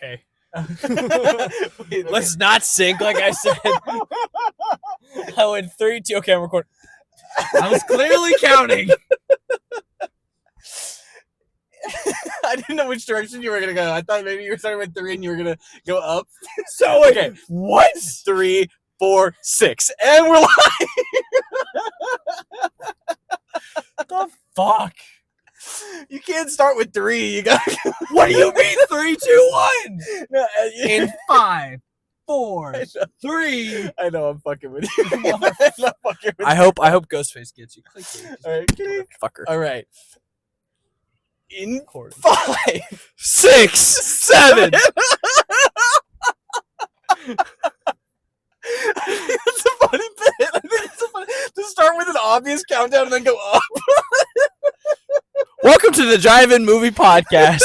Okay. Wait, Let's not sync, like I said. I went 3, 2. Okay, I'm recording. I was clearly counting. I didn't know which direction you were gonna go. I thought maybe you were starting with 3 and you were gonna go up. So Okay, what? 3, 4, 6, and we're live. The fuck? You can't start with 3. You got. What do you mean 3, 2, 1? No, In 5, 4, I know. 3. I know I'm fucking with you. I'm not fucking with I hope Ghostface gets you. Click it. All right, click. Fucker. All right. In Recording. 5, 6, 7. That's a funny bit. I think it's a funny to start with an obvious countdown and then go up. Welcome to the Drive-In Movie Podcast.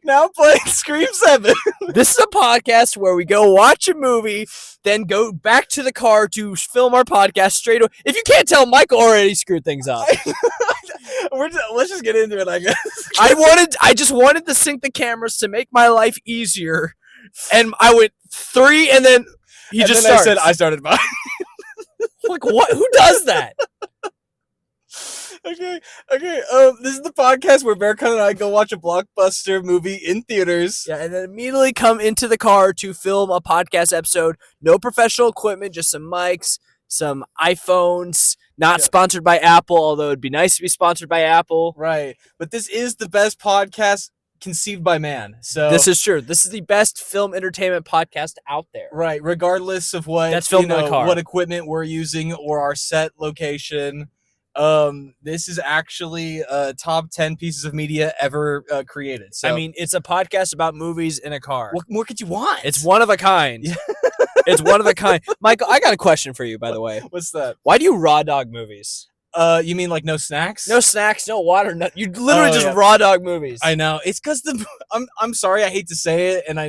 Now playing Scream 7. This is a podcast where we go watch a movie, then go back to the car to film our podcast straight away. If you can't tell, Michael already screwed things up. Let's just get into it, I guess. I just wanted to sync the cameras to make my life easier, and I went 3, and then he just then starts. I said I started by. Like, what? Who does that? Okay. This is the podcast where Berkan and I go watch a blockbuster movie in theaters. Yeah, and then immediately come into the car to film a podcast episode. No professional equipment, just some mics, some iPhones. Not sponsored by Apple, although it'd be nice to be sponsored by Apple. Right. But this is the best podcast conceived by man. So This is true. This is the best film entertainment podcast out there. right, regardless of what That's filmed in a car. what equipment we're using or our set location. This is actually top 10 pieces of media ever created. So I mean, it's a podcast about movies in a car. what more could you want? It's one of a kind. It's one of a kind. Michael, I got a question for you, by the way. What's that? Why do you raw dog movies? You mean like no snacks? No snacks, no water, no, you literally just yeah. raw dog movies. I know. It's because I'm sorry, I hate to say it, and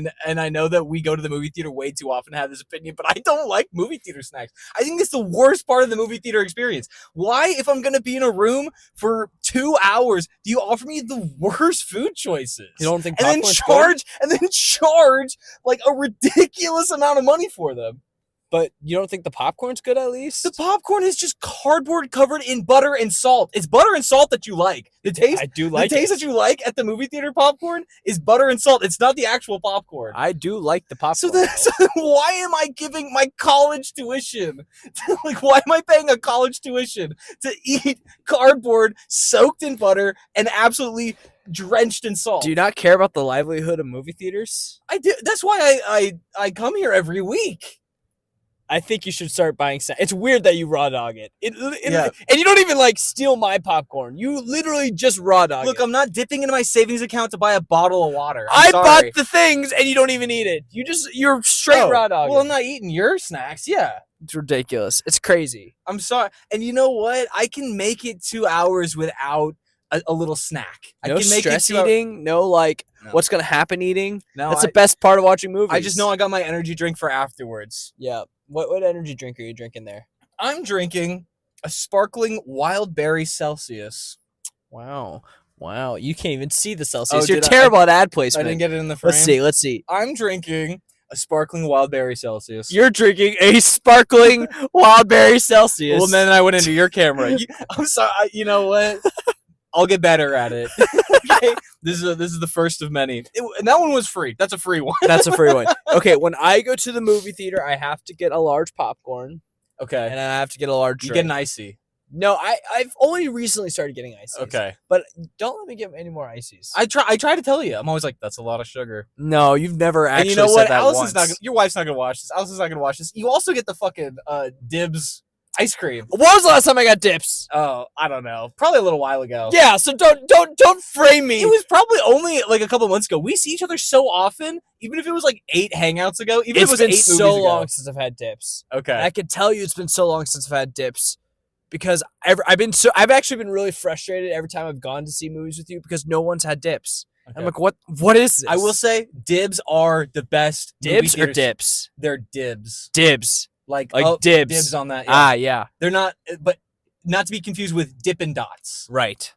I know that we go to the movie theater way too often to have this opinion, but I don't like movie theater snacks. I think it's the worst part of the movie theater experience. Why, if I'm gonna be in a room for 2 hours, do you offer me the worst food choices? You don't think and then popcorn's good? charge like a ridiculous amount of money for them. But you don't think the popcorn's good at least? The popcorn is just cardboard covered in butter and salt. It's butter and salt that you like. The taste I do like the taste it. that you like at the movie theater popcorn is butter and salt. It's not the actual popcorn. I do like the popcorn. So then why am I giving my college tuition? Like, why am I paying a college tuition to eat cardboard soaked in butter and absolutely drenched in salt? Do you not care about the livelihood of movie theaters? I do. That's why I come here every week. I think you should start buying snacks. It's weird that you raw dog it. Yeah. And you don't even like steal my popcorn. You literally just raw dog Look, it. I'm not dipping into my savings account to buy a bottle of water. I sorry. bought the things and you don't even eat it. You're straight raw dog. Well, I'm not eating your snacks. Yeah. It's ridiculous. It's crazy. I'm sorry. And you know what? I can make it 2 hours without a little snack. No I can make stress it 2 hours. eating. No, like, No. what's going to happen eating. No, That's the best part of watching movies. I just know I got my energy drink for afterwards. Yeah. What energy drink are you drinking there? I'm drinking a sparkling wild berry Celsius. Wow. You can't even see the Celsius. Oh, You're did I- terrible at ad I placement. didn't get it in the frame. Let's see. I'm drinking a sparkling wild berry Celsius. You're drinking a sparkling wild berry Celsius. Well, then I went into your camera. I'm sorry. You know what? I'll get better at it. Okay? This is the first of many. And that one was free. That's a free one. That's a free one. Okay, when I go to the movie theater, I have to get a large popcorn Okay. and I have to get a large You drink. get an icy. No, I've only recently started getting ices. Okay. But don't let me get any more ices. I try to tell you. I'm always like, that's a lot of sugar. No, you've never And actually you know said what? that Allison's once. your wife's not gonna watch this. Allison's not gonna watch this. You also get the fucking Dibs ice cream. When was the last time I got dips? Oh, I don't know. Probably a little while ago. Yeah, so don't frame me. It was probably only like a couple months ago. We see each other so often, even if it was like 8 hangouts ago. Even It's if it was been 8 so movies long ago. since I've had dips. Okay. And I can tell you it's been so long since I've had dips because I've actually been really frustrated every time I've gone to see movies with you because no one's had dips. Okay. I'm like, what is this? I will say, Dibs are the best. movie dibs or theaters. dips? They're Dibs. Dibs. Like Dibs. Dibs on that. Yeah. Ah, yeah. They're not, but not to be confused with Dippin' Dots. Right.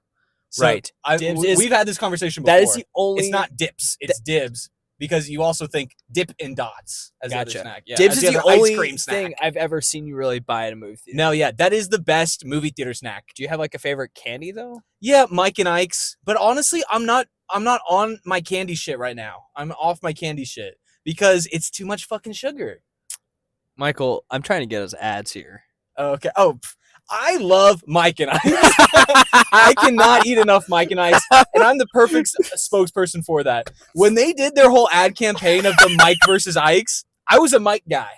So Right. Dibs is- we've had this conversation before. That is the only. It's not dips. It's dibs because you also think dip and dots as the other Gotcha. snack. Yeah, Dips as is the the other ice only cream snack. thing I've ever seen you really buy at a movie theater. No, yeah, that is the best movie theater snack. Do you have like a favorite candy though? Yeah, Mike and Ike's. But honestly, I'm not on my candy shit right now. I'm off my candy shit because it's too much fucking sugar. Michael, I'm trying to get us ads here. Okay. Oh, I love Mike and Ike's. I cannot eat enough Mike and Ike's, and I'm the perfect spokesperson for that. When they did their whole ad campaign of the Mike versus Ike's, I was a Mike guy.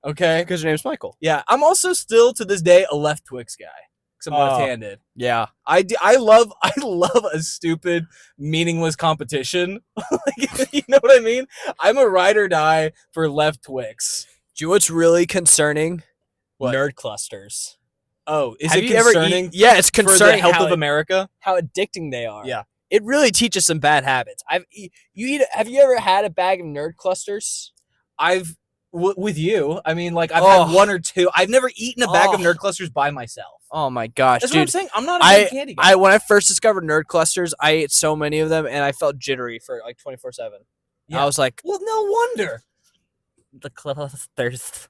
Okay? Because your name's Michael. Yeah, I'm also still to this day a left Twix guy. Because I'm left-handed. Yeah. I love a stupid, meaningless competition. Like, you know what I mean? I'm a ride or die for left Twix. Do you know what's really concerning? What? Nerd clusters. Oh, is Have it you ever concerning? Yeah, it's for the concerning health how of America. how addicting they are. Yeah. It really teaches some bad habits. Have you ever had a bag of nerd clusters? With you. I mean, like I've had one or two. I've never eaten a bag of Nerd clusters by myself. Oh my gosh, That's dude. what I'm saying. I'm not a big candy guy. When I first discovered nerd clusters, I ate so many of them and I felt jittery for like 24/7. Yeah. I was like, well, no wonder. the clusters.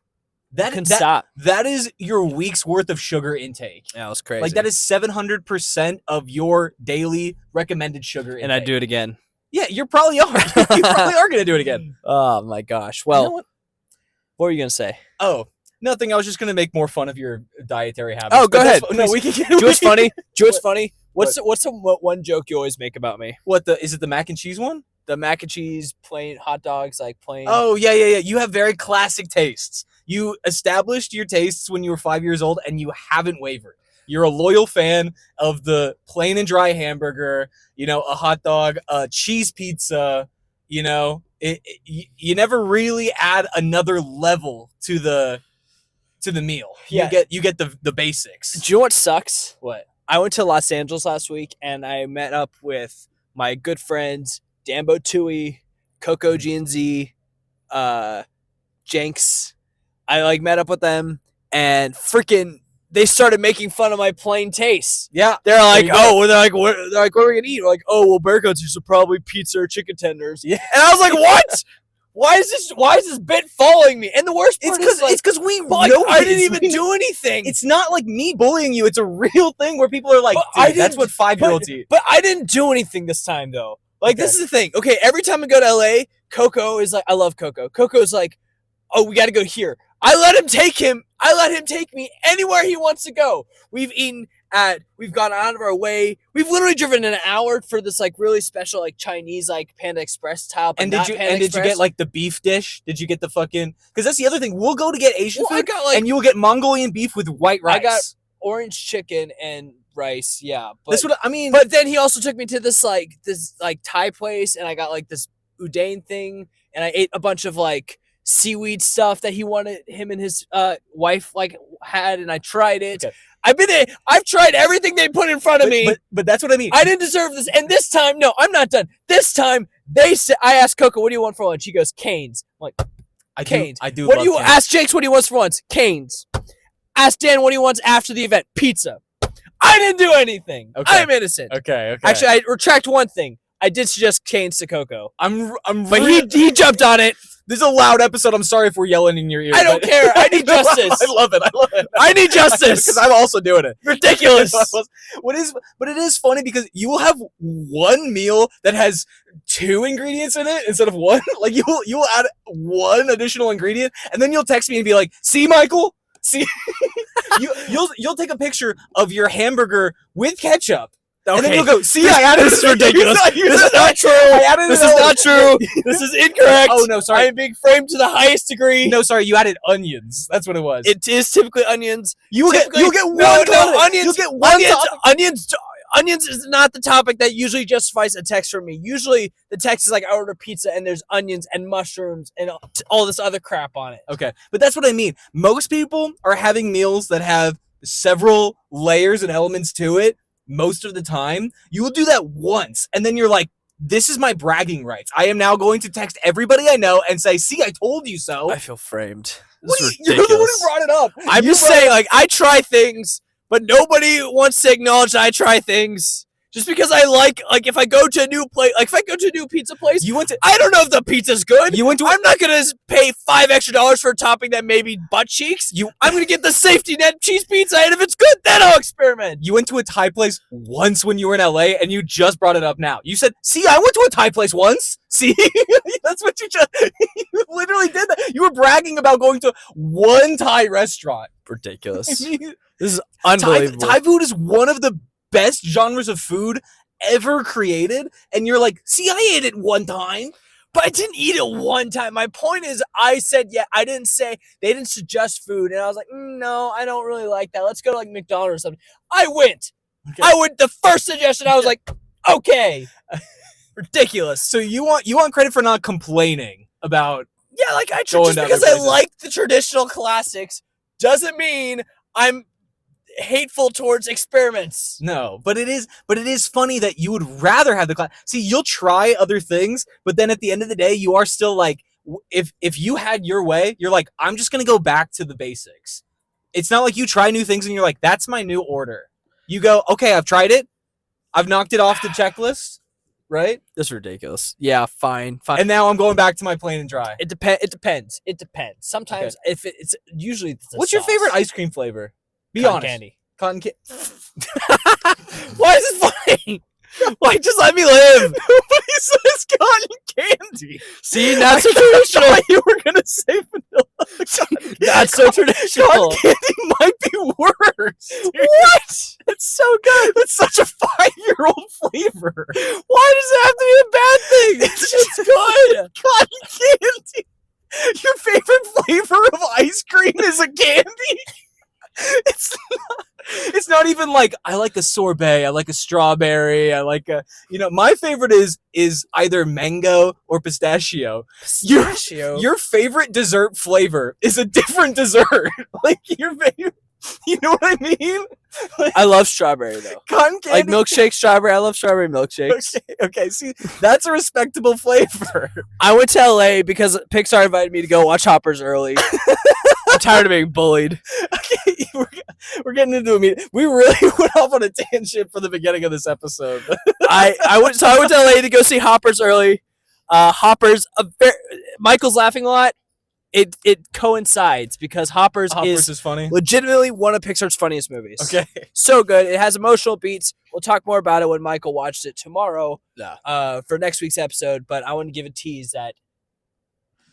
That Can stop. That is your week's worth of sugar intake. Yeah, it was crazy. Like that is 700% of your daily recommended sugar intake. And I do it again. Yeah, you probably are. You probably are gonna do it again. Oh my gosh. Well, You know what were you gonna say? Oh, nothing. I was just gonna make more fun of your dietary habits. Oh, go But ahead. No, we can get. Do you know what's funny? Do you know what's What? funny? What's the one joke you always make about me? Is it the mac and cheese one? The mac and cheese, plain hot dogs, like plain. Oh yeah. You have very classic tastes. You established your tastes when you were 5 years old, and you haven't wavered. You're a loyal fan of the plain and dry hamburger. You know, a hot dog, a cheese pizza. You know, you never really add another level to the meal. Yeah. You get the basics. Do you know what sucks? What? I went to Los Angeles last week and I met up with my good friends Dambo Tui, Coco GNZ, Jenks. I met up with them and freaking they started making fun of my plain taste. Yeah. They're like, what are we gonna eat? We're like, oh well, Berkan's used to probably pizza or chicken tenders. Yeah. And I was like, what? Why is this bit following me? And the worst part is it's because we know I didn't this. even do anything. It's not like me bullying you. It's a real thing where people are like, dude, that's what 5-year-olds eat. But I didn't do anything this time though. Like Okay. this is the thing. Okay, every time I go to LA, Coco is like, I love Coco. Coco's like, oh, we got to go here. I let him take me anywhere he wants to go. We've gone out of our way. We've literally driven an hour for this like really special like Chinese like Panda Express style. And did you get like the beef dish? Did you get the fucking? Because that's the other thing. We'll go to get Asian food, I got like and you will get Mongolian beef with white rice. I got orange chicken and rice. Yeah, but That's what I mean. But then he also took me to this Thai place, and I got like this udane thing, and I ate a bunch of like seaweed stuff that he wanted him and his wife like had, and I tried it. Okay. I've tried everything they put in front of me. But that's what I mean. I didn't deserve this. And this time, no, I'm not done. This time I asked Coco, what do you want for lunch? He goes, Canes. I'm like, Canes. I do. What do you Canes. ask Jakes what he wants for lunch? Canes. Ask Dan what he wants after the event. Pizza. I didn't do anything. Okay. I'm innocent. Okay. Actually, I retract one thing. I did suggest Canes to Coco. But really- he jumped on it. This is a loud episode. I'm sorry if we're yelling in your ear. I don't care. I need justice. I love it. I need justice. Because I'm also doing it. Ridiculous. But it is funny because you will have one meal that has 2 ingredients in it instead of 1. Like you will add 1 additional ingredient, and then you'll text me and be like, "See, Michael, see." You'll take a picture of your hamburger with ketchup. Okay. And then you'll go, see, I added This is ridiculous. This is not true. This is not true. This is incorrect. Oh, no, sorry. I am being framed to the highest degree. No, sorry, you added onions. That's what it was. It is typically onions. You'll get one onions. You'll get one Onions is not the topic that usually justifies a text from me. Usually the text is like, I order pizza and there's onions and mushrooms and all this other crap on it. Okay, but that's what I mean. Most people are having meals that have several layers and elements to it. Most of the time, you will do that once, and then you're like, this is my bragging rights. I am now going to text everybody I know and say, see, I told you so. I feel framed. What This is you're the one ridiculous. who brought it up. I'm just saying, like, I try things, but nobody wants to acknowledge that I try things. Just because I like if I go to a new place, like if I go to a new pizza place, You went to I don't know if the pizza's good. you went to I'm not gonna pay $5 extra for a topping that may be butt cheeks. I'm gonna get the safety net cheese pizza, and if it's good, then I'll experiment. you went to a Thai place once when you were in LA, and you just brought it up now. You said, "See, I went to a Thai place once." See, that's what you just you literally did. That you were bragging about going to one Thai restaurant. Ridiculous. I mean, This is unbelievable. Thai food is one of the best genres of food ever created, and you're like, "See, I ate it one time." But I didn't eat it one time. My point is, I said, yeah, I didn't say, they didn't suggest food. And I was like, no, I don't really like that. Let's go to like McDonald's or something. I went. Okay. I went the first suggestion. I was like, okay. Ridiculous. So you want credit for not complaining about Yeah, like Going just to because other I places. like the traditional classics doesn't mean I'm hateful towards experiments. no, but it is funny that you would rather have the class. See, you'll try other things, but then at the end of the day, you are still like, if you had your way, you're like, I'm just gonna go back to the basics. It's not like you try new things and you're like, that's my new order. You go, okay, I've tried it, I've knocked it off the checklist, right? This is ridiculous. Yeah, fine. And now I'm going back to my plain and dry. It depends. It depends. Sometimes if it's usually it's the What's your sauce. favorite ice cream flavor? Be Cotton honest. candy. Cotton candy. Why is this funny? Why just let me live? Nobody says cotton candy. See, that's so I traditional. thought you were gonna say vanilla. That's so traditional. Cotton candy might be worse. What? It's so good. It's such a 5-year-old flavor. Why does it have to be a bad thing? It's good. Cotton candy. Your favorite flavor of ice cream is a candy? It's not even like I like a sorbet, I like a strawberry, I like a my favorite is either mango or pistachio. Pistachio. Your favorite dessert flavor is a different dessert. Like your favorite, you know what I mean? I love strawberry though. Cotton Like candy. milkshake strawberry. I love strawberry milkshakes. Okay, see, that's a respectable flavor. I went to LA because Pixar invited me to go watch Hoppers early. I'm tired of being bullied. Okay, we're getting into a meeting. We really went off on a tangent for the beginning of this episode. I went to LA to go see Hoppers early. Hoppers, Michael's laughing a lot. It coincides because Hoppers is funny. legitimately one of Pixar's funniest movies. Okay. So good. It has emotional beats. We'll talk more about it when Michael watches it tomorrow. Yeah. For next week's episode, but I want to give a tease that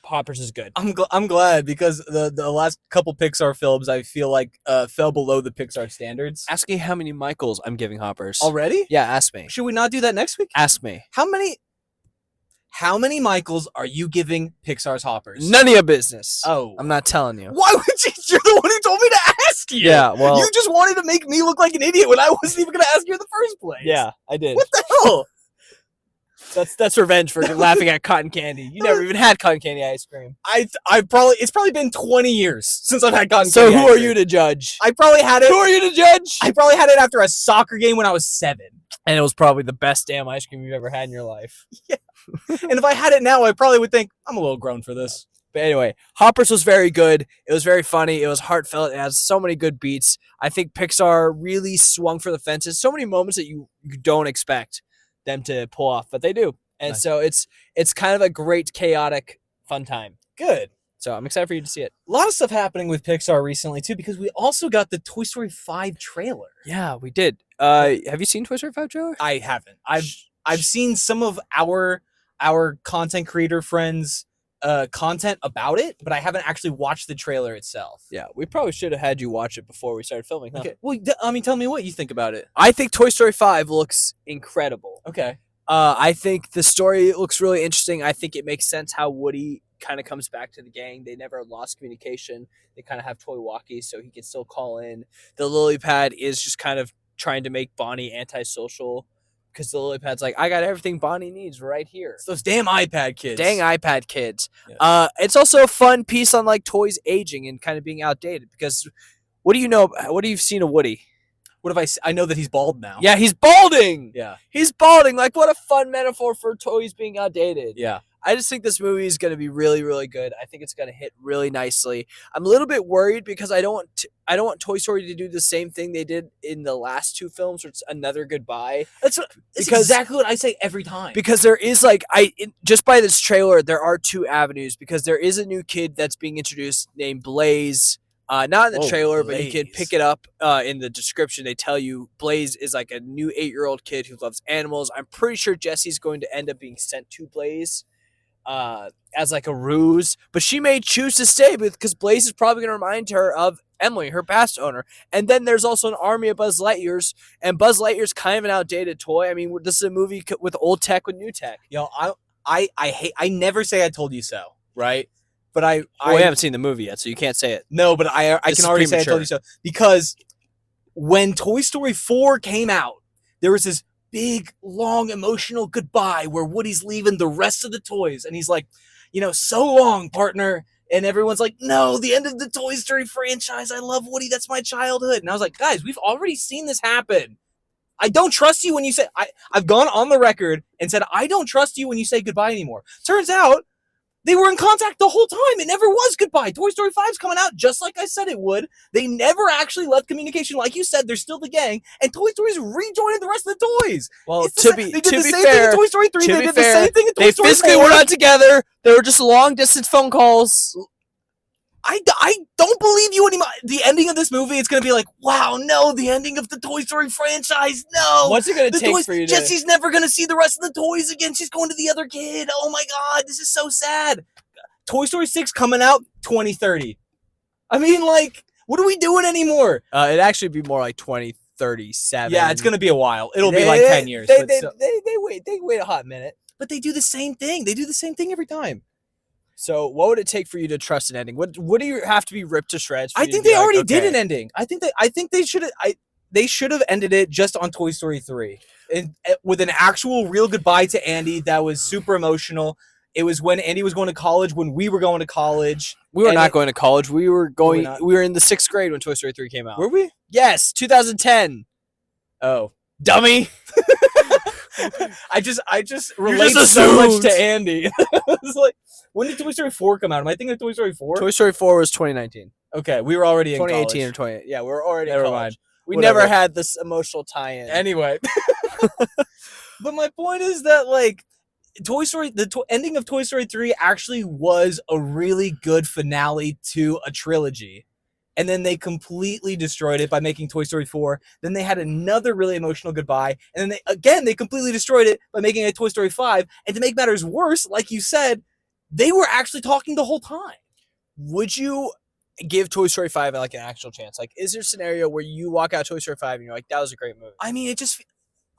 Hoppers is good. I'm glad because the last couple Pixar films I feel like fell below the Pixar standards. Ask me how many Michaels I'm giving Hoppers. Already? Yeah, ask me. Should we not do that next week? Ask me. How many Michaels are you giving Pixar's Hoppers? None of your business. Oh. I'm not telling you. Why would you? You're the one who told me to ask you. Yeah, well. You just wanted to make me look like an idiot when I wasn't even going to ask you in the first place. Yeah, I did. What the hell? That's revenge for laughing at cotton candy. You never even had cotton candy ice cream. It's probably been 20 years since I've had cotton So candy. who ice are cream. you to judge? I probably had it. Who are you to judge? I probably had it after a soccer game when I was 7. And it was probably the best damn ice cream you've ever had in your life. And if I had it now, I probably would think I'm a little grown for this. But anyway, Hoppers was very good. It was very funny. It was heartfelt. It has so many good beats. I think Pixar really swung for the fences. So many moments that you don't expect them to pull off, but they do. And Nice. so it's kind of a great, chaotic, fun time. Good. So I'm excited for you to see it. A lot of stuff happening with Pixar recently too, because we also got the Toy Story 5 trailer. Yeah, we did. Have you seen Toy Story 5 trailer? I haven't. I've seen some of our content creator friends' content about it, but I haven't actually watched the trailer itself. Yeah, we probably should have had you watch it before we started filming. Huh? Okay. Well, tell me what you think about it. I think Toy Story 5 looks incredible. Okay. I think the story looks really interesting. I think it makes sense how Woody kind of comes back to the gang. They never lost communication. They kind of have toy walkies, so he can still call in. The lily pad is just kind of trying to make Bonnie antisocial because the lily pad's like, I got everything Bonnie needs right here. It's those damn iPad kids. Dang iPad kids. Yeah. It's also a fun piece on like toys aging and kind of being outdated because what do you know? What have you seen of Woody? What if I know that he's bald now? Yeah, he's balding. Yeah. He's balding. Like, what a fun metaphor for toys being outdated. Yeah. I just think this movie is going to be really, really good. I think it's going to hit really nicely. I'm a little bit worried because I don't want Toy Story to do the same thing they did in the last two films, where it's another goodbye. That's exactly what I say every time. Because there is just by this trailer, there are two avenues. Because there is a new kid that's being introduced named Blaze. Not in the trailer, but you can pick it up in the description. They tell you Blaze is like a new 8-year-old kid who loves animals. I'm pretty sure Jessie's going to end up being sent to Blaze as like a ruse. But she may choose to stay because Blaze is probably going to remind her of Emily, her past owner. And then there's also an army of Buzz Lightyears. And Buzz Lightyear's kind of an outdated toy. I mean, this is a movie with old tech with new tech. I never say I told you so, right? But I haven't seen the movie yet, so you can't say it. No, but I can already say I told you so. Because when Toy Story 4 came out, there was this big, long, emotional goodbye where Woody's leaving the rest of the toys. And he's like, so long, partner. And everyone's like, no, the end of the Toy Story franchise. I love Woody. That's my childhood. And I was like, guys, we've already seen this happen. I don't trust you when you say... I've gone on the record and said, I don't trust you when you say goodbye anymore. Turns out, they were in contact the whole time. It never was goodbye. Toy Story 5's coming out just like I said it would. They never actually left communication. Like you said, they're still the gang. And Toy Story's rejoining the rest of the toys. Well, they did the same thing in Toy Story 3. They did the same thing in Toy Story 4. They physically were not together. They were just long-distance phone calls. I don't believe you anymore. The ending of this movie, it's going to be like, wow, no, the ending of the Toy Story franchise, no. What's it going to take for you to... Jessie's never going to see the rest of the toys again. She's going to the other kid. Oh, my God, this is so sad. Toy Story 6 coming out 2030. I mean, like, what are we doing anymore? It'd actually be more like 2037. Yeah, it's going to be a while. It'll be like 10 years. They wait a hot minute. But they do the same thing. They do the same thing every time. So what would it take for you to trust an ending? What do you have to be ripped to shreds? I think they already did an ending. I think they should have ended it just on Toy Story 3 and with an actual real goodbye to Andy that was super emotional. It was when Andy was going to college, when we were going to college. We were not going to college. We were in the 6th grade when Toy Story 3 came out. Were we? Yes, 2010. Oh, dummy. I just relate so much to Andy. It's like, when did Toy Story 4 come out? Am I thinking of Toy Story 4? Toy Story 4 was 2019. Okay, we were already in 2018 college. or 20. Yeah, we were already Never in college. mind. We Whatever. never had this emotional tie-in. Anyway. But my point is that, like, Toy Story, ending of Toy Story 3 actually was a really good finale to a trilogy. And then they completely destroyed it by making Toy Story 4. Then they had another really emotional goodbye. And then they completely destroyed it by making a Toy Story 5. And to make matters worse, like you said, they were actually talking the whole time. Would you give Toy Story 5 like an actual chance? Like, is there a scenario where you walk out Toy Story 5 and you're like, that was a great movie? I mean,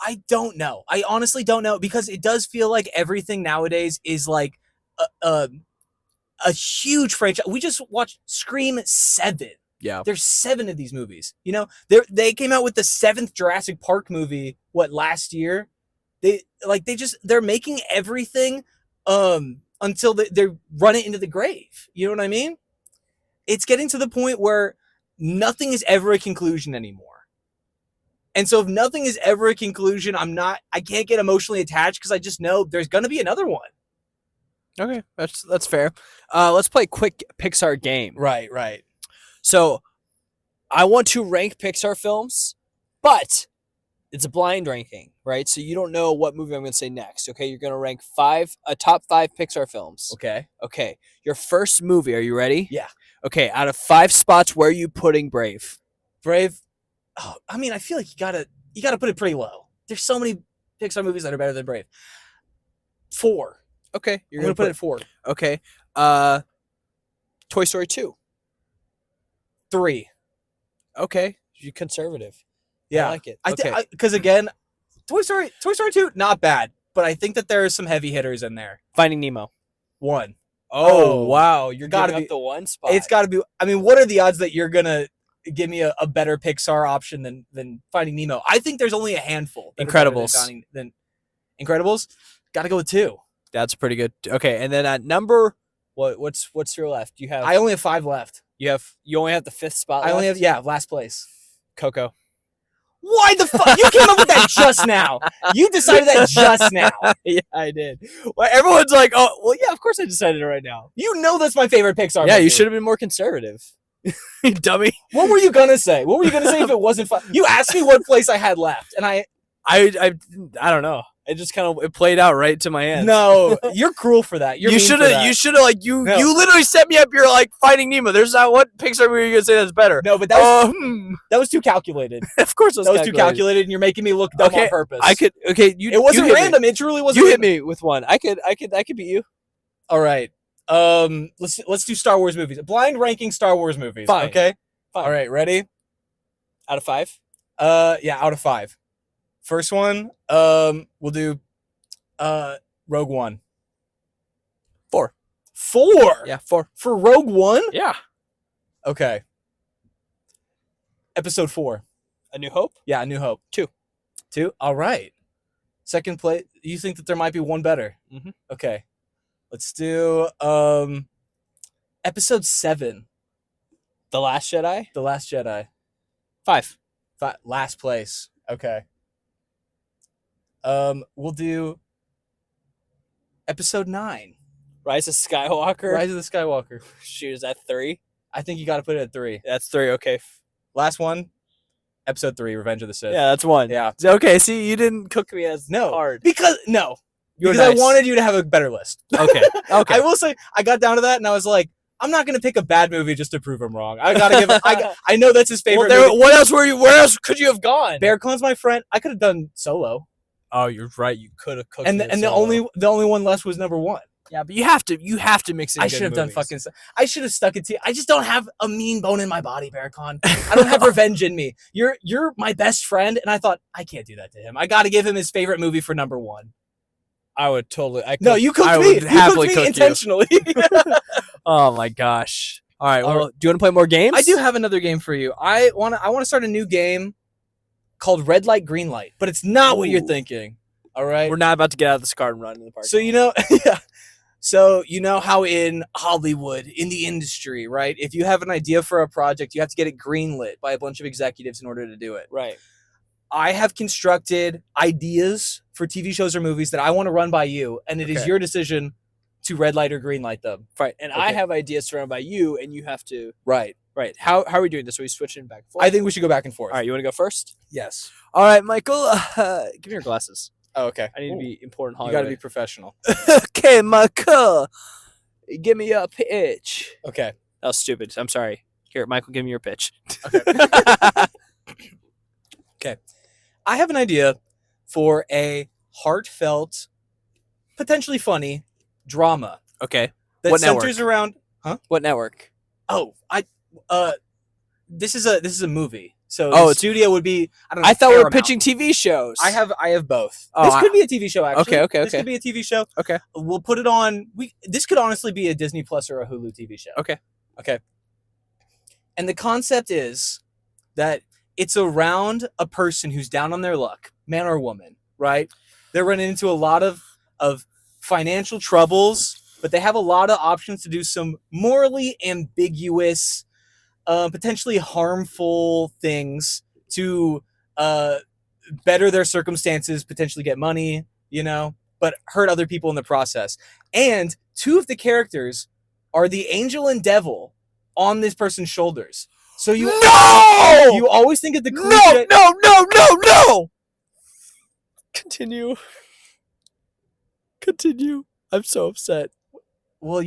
I don't know. I honestly don't know, because it does feel like everything nowadays is like a huge franchise. We just watched Scream 7. Yeah. There's 7 of these movies. They came out with the 7th Jurassic Park movie, last year? They're making everything until they run it into the grave. You know what I mean? It's getting to the point where nothing is ever a conclusion anymore. And so if nothing is ever a conclusion, I can't get emotionally attached, because I just know there's going to be another one. Okay, that's fair. Let's play a quick Pixar game. Right. So, I want to rank Pixar films, but it's a blind ranking, right? So you don't know what movie I'm going to say next. Okay, you're going to rank top 5 Pixar films. Okay. Your first movie. Are you ready? Yeah. Okay. Out of 5 spots, where are you putting Brave? Brave. Oh, I mean, I feel like you gotta put it pretty low. There's so many Pixar movies that are better than Brave. 4. Okay, you're gonna put it 4. Okay. Toy Story 2. 3. Okay, you're conservative. Yeah, I like it. Because again, Toy Story 2, not bad, but I think that there are some heavy hitters in there. Finding Nemo. 1. Oh wow, you're gotta giving be up the 1 spot. It's got to be. I mean, what are the odds that you're gonna give me a better Pixar option than Finding Nemo? I think there's only a handful. Incredibles. Than Incredibles. Got to go with 2. That's pretty good. Okay, and then at number what's your left? I only have 5 left. You only have the 5th spot. I only left? have last place. Coco. Why the fuck? You came up with that just now. You decided that just now. Yeah, I did. Well, everyone's like, oh, well, yeah, of course I decided it right now. You know that's my favorite Pixar Yeah, movie. you should have been more conservative. You dummy. What were you gonna say? What were you gonna say if it wasn't fun? You asked me what place I had left, and I don't know. It just kind of it played out right to my end. no, you're cruel for that. You're you mean should for have. that. You should have like you. No. You literally set me up. You're like Finding Nemo. There's not what Pixar movie you're gonna say that's better. No, but that was too calculated. Of course, That was too calculated, and you're making me look dumb Okay, on purpose. I could. Okay, you. It wasn't you hit random. Me. It truly wasn't. You random. hit me with one. I could beat you. All right. Let's do Star Wars movies. Blind ranking Star Wars movies. Fine. Okay. Fine. All right. Ready? Out of 5. Yeah. Out of 5. First one. We'll do. Rogue One. 4. 4. Yeah, 4. For Rogue One. Yeah. Okay. Episode 4. A New Hope. Yeah. A New Hope. 2. 2. All right. Second place. You think that there might be one better? Mhm. Okay. Let's do Episode 7. The Last Jedi. The Last Jedi. 5. Last place. Okay. We'll do Episode 9. Rise of Skywalker. Rise of the Skywalker. Shoot, is that 3? I think you got to put it at 3. That's 3. Okay. Last one. Episode 3. Revenge of the Sith. Yeah, that's 1. Yeah. Okay. See, you didn't cook me as hard. Because You're I nice. wanted you to have a better list. Okay. Okay. I will say I got down to that and I was like, I'm not gonna pick a bad movie just to prove him wrong. I gotta give. I know that's his favorite. Well, movie. what else were you? Where else could you have gone? Berkan's my friend. I could have done Solo. Oh, you're right. You could have cooked. And the only one left was number 1. Yeah, but you have to mix in. I good should have done movies. fucking. I should have stuck it to you. I just don't have a mean bone in my body, Berkan. I don't have revenge in me. You're my best friend, and I thought I can't do that to him. I got to give him his favorite movie for number 1. I would totally. No, you cooked I me. would You happily cooked me cook you. intentionally. Oh my gosh! All right. All Well, right. do you want to play more games? I do have another game for you. I want to start a new game called Red Light Green Light, but it's not what you're Ooh. thinking. All right. We're not about to get out of this car and run in the park. So yeah. So you know how in Hollywood, in the industry, right? If you have an idea for a project, you have to get it greenlit by a bunch of executives in order to do it. right. I have constructed ideas for TV shows or movies that I want to run by you, and it is Okay. your decision to red light or green light them. Right. And I Okay. have ideas surrounded by you, and you have to. Right. Right. How are we doing this? Are we switching back and forth? I think we should go back and forth. All right. You want to go first? Yes. All right, Michael. Give me your glasses. Oh, okay. I need to be important. You Hollywood. got to be professional. Okay, Michael. Give me a pitch. Okay. That was stupid. I'm sorry. Here, Michael, give me your pitch. Okay. I have an idea for a heartfelt, potentially funny drama Okay. that What centers network? around. What network? Oh, this is a movie. So Oh, the it's- studio would be. I don't know. I thought we were Paramount. pitching TV shows. I have both. Oh, This I- could be a TV show. Actually, Okay, This okay. could be a TV show. Okay. We'll put it on. This could honestly be a Disney Plus or a Hulu TV show. Okay. Okay. And the concept is that it's around a person who's down on their luck, man or woman, right? They're running into a lot of financial troubles, but they have a lot of options to do some morally ambiguous, potentially harmful things to better their circumstances, potentially get money, but hurt other people in the process. And two of the characters are the angel and devil on this person's shoulders. So you always think of the cliche. No. Continue. I'm so upset. Well,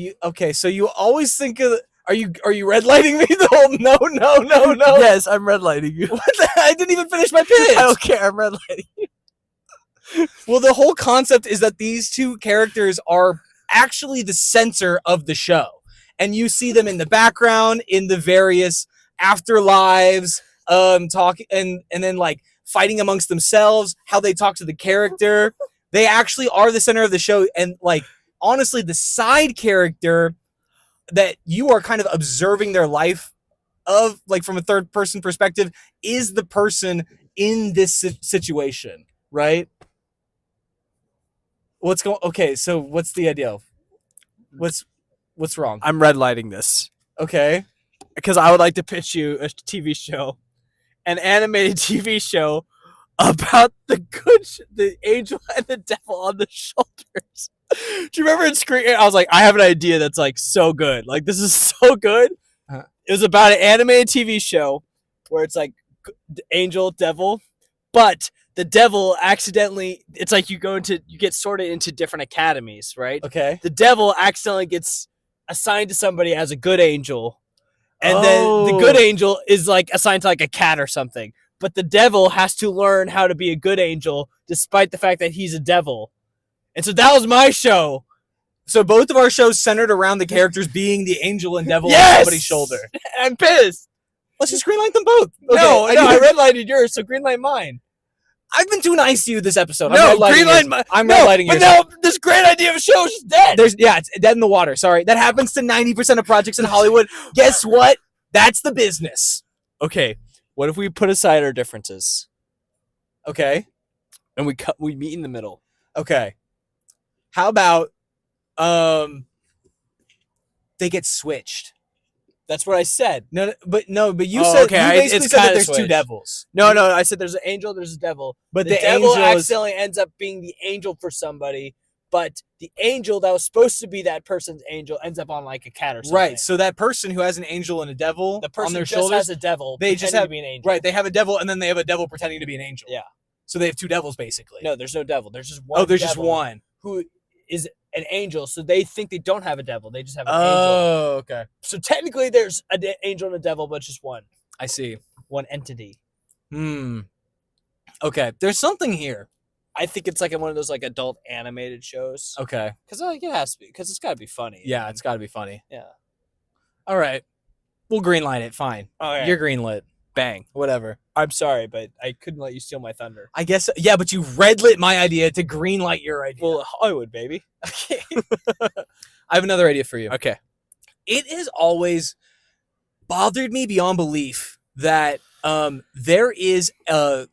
so you always think of. Are you red lighting me? No. Yes, I'm red lighting you. What I didn't even finish my pitch. I don't care. I'm red lighting you. Well, the whole concept is that these two characters are actually the center of the show. And you see them in the background, in the various afterlives, talking and then like fighting amongst themselves, how they talk to the character. They actually are the center of the show. And like, honestly, the side character that you are kind of observing their life of, like from a third person perspective, is the person in this situation, right? Okay, so what's the idea? What's wrong? I'm red lighting this Okay. because I would like to pitch you a TV show an animated TV show about the angel and the devil on the shoulders. Do you remember in Screen? I was like, I have an idea that's like so good. Like this is so good. It was about an animated TV show where it's like angel, devil, but the devil accidentally. It's like you get sorted into different academies, right? Okay. The devil accidentally gets assigned to somebody as a good angel, and then the good angel is like assigned to like a cat or something. But the devil has to learn how to be a good angel despite the fact that he's a devil. And so that was my show. So both of our shows centered around the characters being the angel and devil on somebody's shoulder. I'm pissed. Let's just greenlight them both. Okay, No, I redlighted yours, so greenlight mine. I've been too nice to you this episode. No, greenlight mine. I'm redlighting yours. But now this great idea of a show is just dead. It's dead in the water. Sorry. That happens to 90% of projects in Hollywood. Guess what? That's the business. Okay. What if we put aside our differences? Okay. And we meet in the middle. Okay. How about they get switched? That's what I said. No, but you said okay. You basically said that there's switched. two devils. No, I said there's an angel, there's a devil. But the devil accidentally ends up being the angel for somebody, but the angel that was supposed to be that person's angel ends up on like a cat or something. Right. So that person who has an angel and a devil the person on their just shoulders, has a devil. They just have to be an angel. Right. They have a devil, and then they have a devil pretending to be an angel. Yeah. So they have two devils basically. No, there's no devil. There's just one. Oh, there's just one who is an angel. So they think they don't have a devil. They just have an angel. Oh, okay. So technically, there's an angel and a devil, but just one. I see. One entity. Okay. There's something here. I think it's like one of those like adult animated shows. Okay. Because it has to be. Because it's got to be funny. Yeah, it's got to be funny. Yeah. All right. We'll greenlight it. Fine. All right. You're greenlit. Bang. Whatever. I'm sorry, but I couldn't let you steal my thunder. I guess. Yeah, but you redlit my idea to greenlight your idea. Well, Hollywood, baby. Okay. I have another idea for you. Okay. It has always bothered me beyond belief that there is a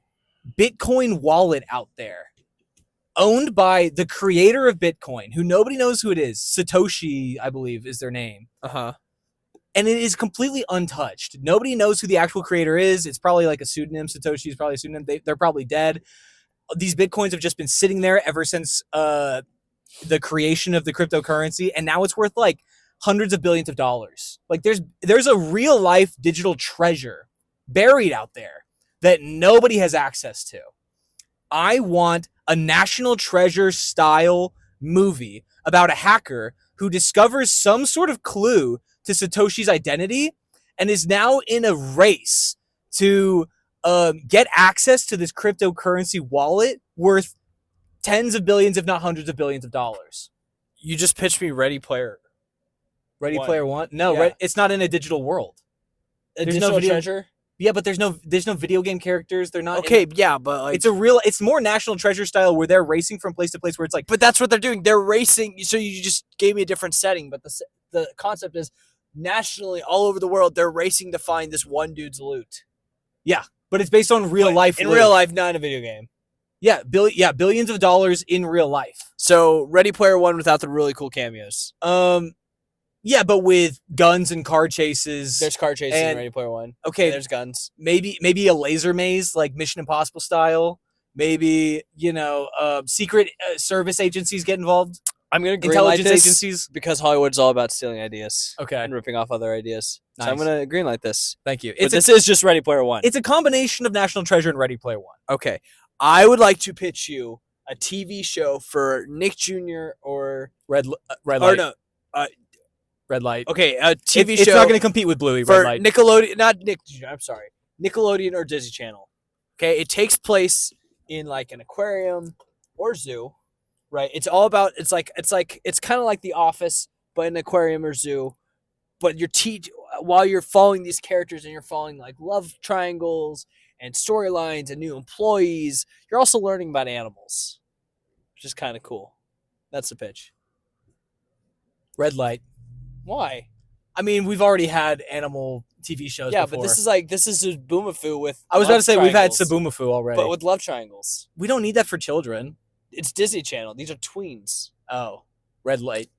Bitcoin wallet out there owned by the creator of Bitcoin, who nobody knows who it is. Satoshi, I believe, is their name. Uh-huh. And it is completely untouched. Nobody knows who the actual creator is. It's probably like a pseudonym. Satoshi is probably a pseudonym. They're probably dead. These Bitcoins have just been sitting there ever since the creation of the cryptocurrency, and now it's worth like hundreds of billions of dollars. Like there's a real life digital treasure buried out there that nobody has access to. I want a National Treasure style movie about a hacker who discovers some sort of clue to Satoshi's identity and is now in a race to get access to this cryptocurrency wallet worth tens of billions, if not hundreds of billions of dollars. You just pitched me Ready Player One? No, Yeah. It's not in a digital world. There's no video treasure? Yeah, but there's no video game characters. They're not. Okay, yeah, but like... It's more National Treasure style where they're racing from place to place where it's like... But that's what they're doing. They're racing. So you just gave me a different setting, but the concept is nationally, all over the world, they're racing to find this one dude's loot. Yeah, but it's based on real life. In real life, not in a video game. Yeah, billions of dollars in real life. So Ready Player One without the really cool cameos. Yeah, but with guns and car chases. There's car chases in Ready Player One. Okay, and there's guns. Maybe a laser maze like Mission Impossible style. Maybe secret service agencies get involved. I'm gonna intelligence greenlight this agencies because Hollywood's all about stealing ideas. Okay, and ripping off other ideas. Nice. So I'm gonna greenlight this. Thank you. This is just Ready Player One. It's a combination of National Treasure and Ready Player One. Okay, I would like to pitch you a TV show for Nick Jr. or Red Light. Or no, Red Light. Okay, a TV show. It's not going to compete with Bluey. For Red Light. Nickelodeon, not Nick Jr. I'm sorry, Nickelodeon or Disney Channel. Okay, it takes place in like an aquarium or zoo, right? It's all about. It's kind of like The Office, but in an aquarium or zoo. But while you're following these characters and you're following like love triangles and storylines and new employees, you're also learning about animals, which is kind of cool. That's the pitch. Red Light. Why? I mean, we've already had animal TV shows. Yeah, before. but this is a Boomafoo with. I was about to say we've had triangles, Sabumafu already, but with love triangles. We don't need that for children. It's Disney Channel. These are tweens. Oh, Red Light.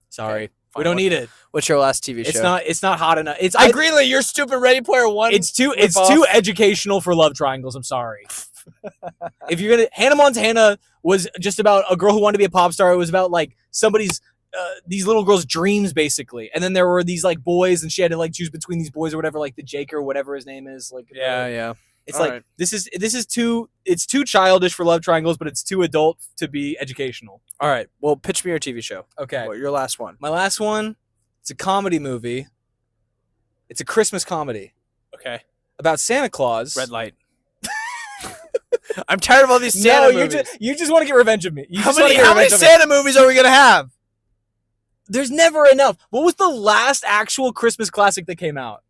Sorry. Okay. We don't need it. What's your last TV show? It's not hot enough. I greenlit your stupid Ready Player One. It's too ripoff. educational for love triangles. I'm sorry. If you're gonna, Hannah Montana was just about a girl who wanted to be a pop star. It was about like somebody's these little girls' dreams basically, and then there were these like boys, and she had to like choose between these boys or whatever, like the Jake or whatever his name is. Like Yeah. It's All like right. this is too childish for love triangles, but it's too adult to be educational. All right. Well, pitch me your TV show. Okay. Well, your last one. My last one, it's a comedy movie. It's a Christmas comedy Okay. about Santa Claus. Red light. I'm tired of all these Santa movies. You just want to get revenge of me. How many Santa movies are we gonna have? There's never enough. What was the last actual Christmas classic that came out?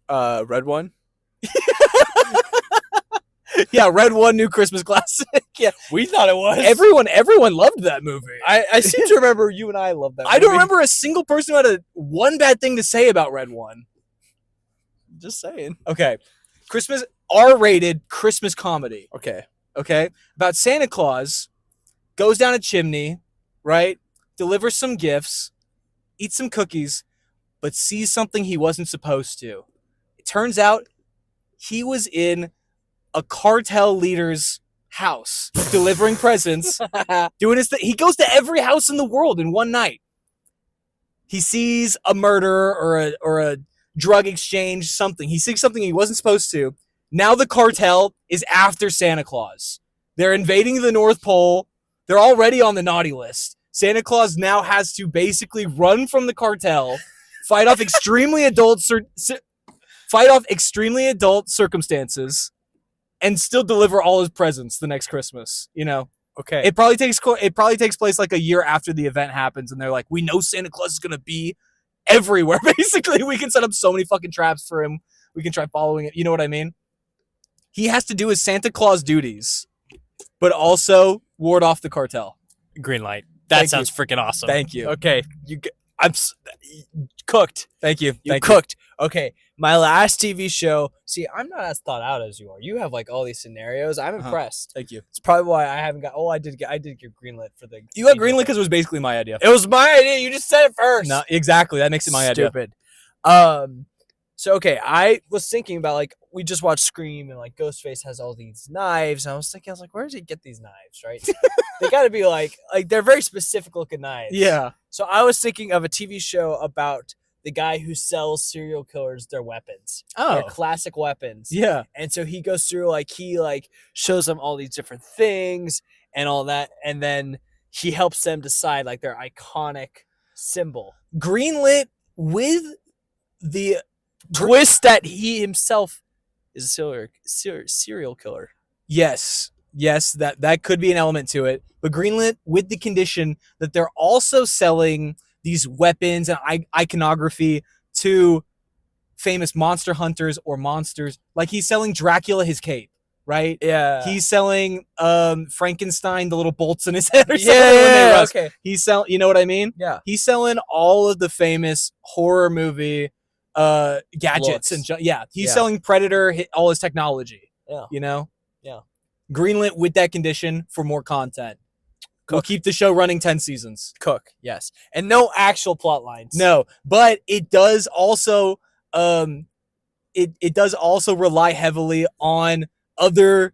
Red one. Yeah, Red One, new Christmas classic. Yeah, We thought it was. everyone loved that movie. I seem to remember you and I loved that. I don't movie. remember a single person who had one bad thing to say about Red One. Just saying. Okay, Christmas R-rated Christmas comedy. Okay. Okay, about Santa Claus goes down a chimney, right? Delivers some gifts, eats some cookies, but sees something he wasn't supposed to. It turns out he was in a cartel leader's house delivering presents, doing his thing. He goes to every house in the world in one night. He sees a murder or a drug exchange, something. He sees something he wasn't supposed to. Now the cartel is after Santa Claus. They're invading the North Pole. They're already on the naughty list. Santa Claus now has to basically run from the cartel, fight off extremely adult circumstances, and still deliver all his presents the next Christmas. You know, Okay. it probably takes place like a year after the event happens, and they're like, we know Santa Claus is gonna be everywhere. Basically, we can set up so many fucking traps for him. We can try following it. You know what I mean? He has to do his Santa Claus duties, but also ward off the cartel. Green light. That Thank sounds freaking awesome. Thank you. Okay, cooked. Thank you. You Thank cooked. Okay, my last TV show. See, I'm not as thought out as you are. You have like all these scenarios. I'm impressed. Thank you. It's probably why I haven't got. Oh, I did get greenlit for the. You got greenlit because it was basically my idea. It was my idea. You just said it first. No, exactly. That makes it my idea. Stupid. So okay, I was thinking about like we just watched Scream and like Ghostface has all these knives, and I was like, where does he get these knives? Right? They got to be like they're very specific looking knives. Yeah. So I was thinking of a TV show about the guy who sells serial killers their weapons, their classic weapons. Yeah. And so he goes through he shows them all these different things and all that, and then he helps them decide like their iconic symbol. Greenlit with the Twist that he himself is a serial killer. Yes, that could be an element to it. But greenlit with the condition that they're also selling these weapons and iconography to famous monster hunters or monsters. Like he's selling Dracula his cape, right? Yeah. He's selling Frankenstein the little bolts in his head or something. Yeah. Okay. He's selling, you know what I mean? Yeah. He's selling all of the famous horror movie gadgets Looks. and he's Yeah. selling Predator, all his technology. Yeah. You know? Yeah. Greenlit with that condition for more content. We'll keep the show running 10 seasons. Cook. Yes. And no actual plot lines. No, but it does also it does also rely heavily on other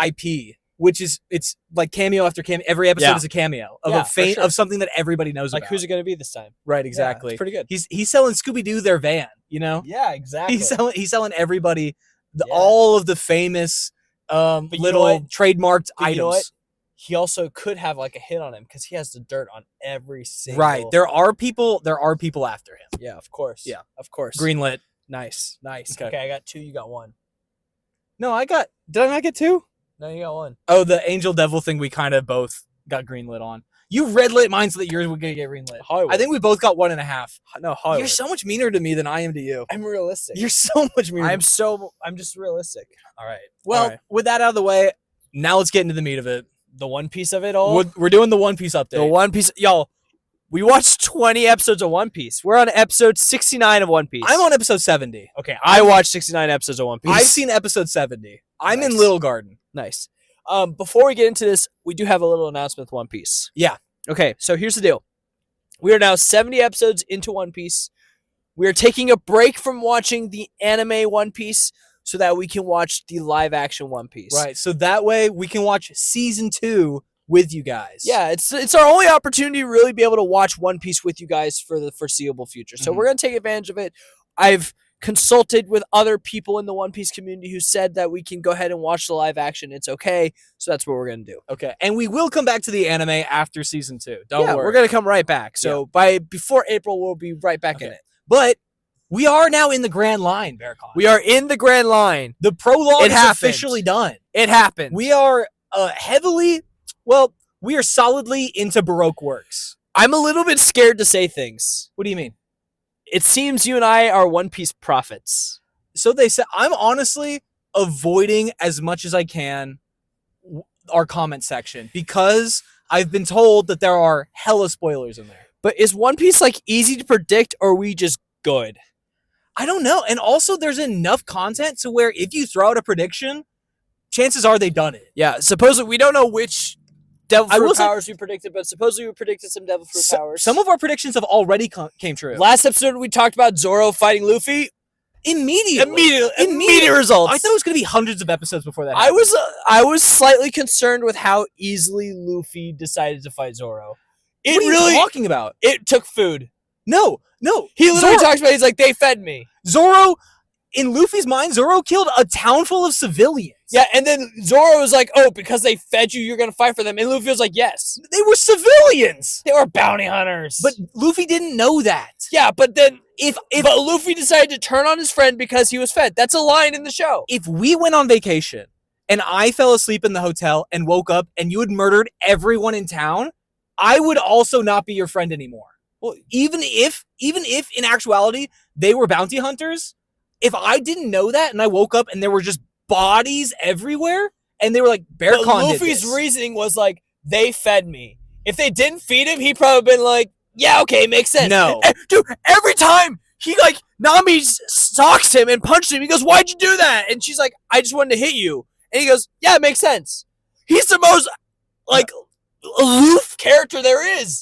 IP, which is it's like cameo after cameo. Every episode Yeah. is a cameo of Yeah, a for sure. of something that everybody knows Like about. who's it gonna be this time? right, Yeah, exactly. it's pretty good. He's selling Scooby Doo their van, you know? Yeah, exactly. He's selling everybody Yeah. all of the famous you know little what? trademarked But you know items. what? He also could have like a hit on him because he has the dirt on every single. Right. There are people after him. Yeah, of course. Yeah. of course. Greenlit. Nice. Okay. Okay, I got 2. You got 1. No, did I not get 2? No, you got 1. Oh, the Angel Devil thing we kind of both got greenlit on. You red lit mine so that yours would get greenlit. Hollywood. I think we both got 1.5. No, Hollywood. You're so much meaner to me than I am to you. I'm realistic. You're so much meaner. I'm just realistic. all right. Well, All right. with that out of the way, now let's get into the meat of it. The One Piece of it all. We're doing the One Piece update. The One Piece, y'all. We watched 20 episodes of One Piece. We're on episode 69 of One Piece. I'm on episode 70. Okay, I watched 69 episodes of One Piece. I've seen episode 70. I'm in Nice. Little Garden. Nice. Before we get into this, we do have a little announcement with One Piece. Yeah. Okay, so here's the deal. We are now 70 episodes into One Piece. We are taking a break from watching the anime One Piece so that we can watch the live action One Piece. Right. So that way we can watch season 2 with you guys. Yeah, it's our only opportunity to really be able to watch One Piece with you guys for the foreseeable future. So we're going to take advantage of it. I've consulted with other people in the One Piece community who said that we can go ahead and watch the live action. It's okay. So that's what we're going to do. Okay. And we will come back to the anime after season 2. Don't worry. We're going to come right back. So before April, we'll be right back in it. But we are now in the Grand Line, Berkan. We are in the Grand Line. The prologue is happened. officially done. It happened. We are we are solidly into Baroque works. I'm a little bit scared to say things. What do you mean? It seems you and I are One Piece prophets. So they said, I'm honestly avoiding as much as I can our comment section because I've been told that there are hella spoilers in there. But is One Piece like easy to predict, or are we just good? I don't know. And also there's enough content to where if you throw out a prediction, chances are they've done it. Yeah, supposedly we don't know which Devil Fruit powers we predicted, but supposedly we predicted some Devil Fruit powers. Some of our predictions have already came true. Last episode we talked about Zoro fighting Luffy. Immediate results. I thought it was going to be hundreds of episodes before that. I was slightly concerned with how easily Luffy decided to fight Zoro. What are you talking about? It took food. No. He literally talks about, he's like, they fed me. Zoro, in Luffy's mind, Zoro killed a town full of civilians. Yeah, and then Zoro was like, oh, because they fed you, you're going to fight for them. And Luffy was like, yes. They were civilians. They were bounty hunters. But Luffy didn't know that. Yeah, but then but Luffy decided to turn on his friend because he was fed. That's a line in the show. If we went on vacation and I fell asleep in the hotel and woke up and you had murdered everyone in town, I would also not be your friend anymore. Well, even if in actuality they were bounty hunters, if I didn't know that and I woke up and there were just bodies everywhere and they were like, Berkan did Luffy's this. reasoning was like, they fed me. If they didn't feed him, he'd probably been like, yeah, okay, makes sense. No. Dude, every time he like, Nami stalks him and punches him, he goes, why'd you do that? And she's like, I just wanted to hit you. And he goes, yeah, it makes sense. He's the most like aloof character there is.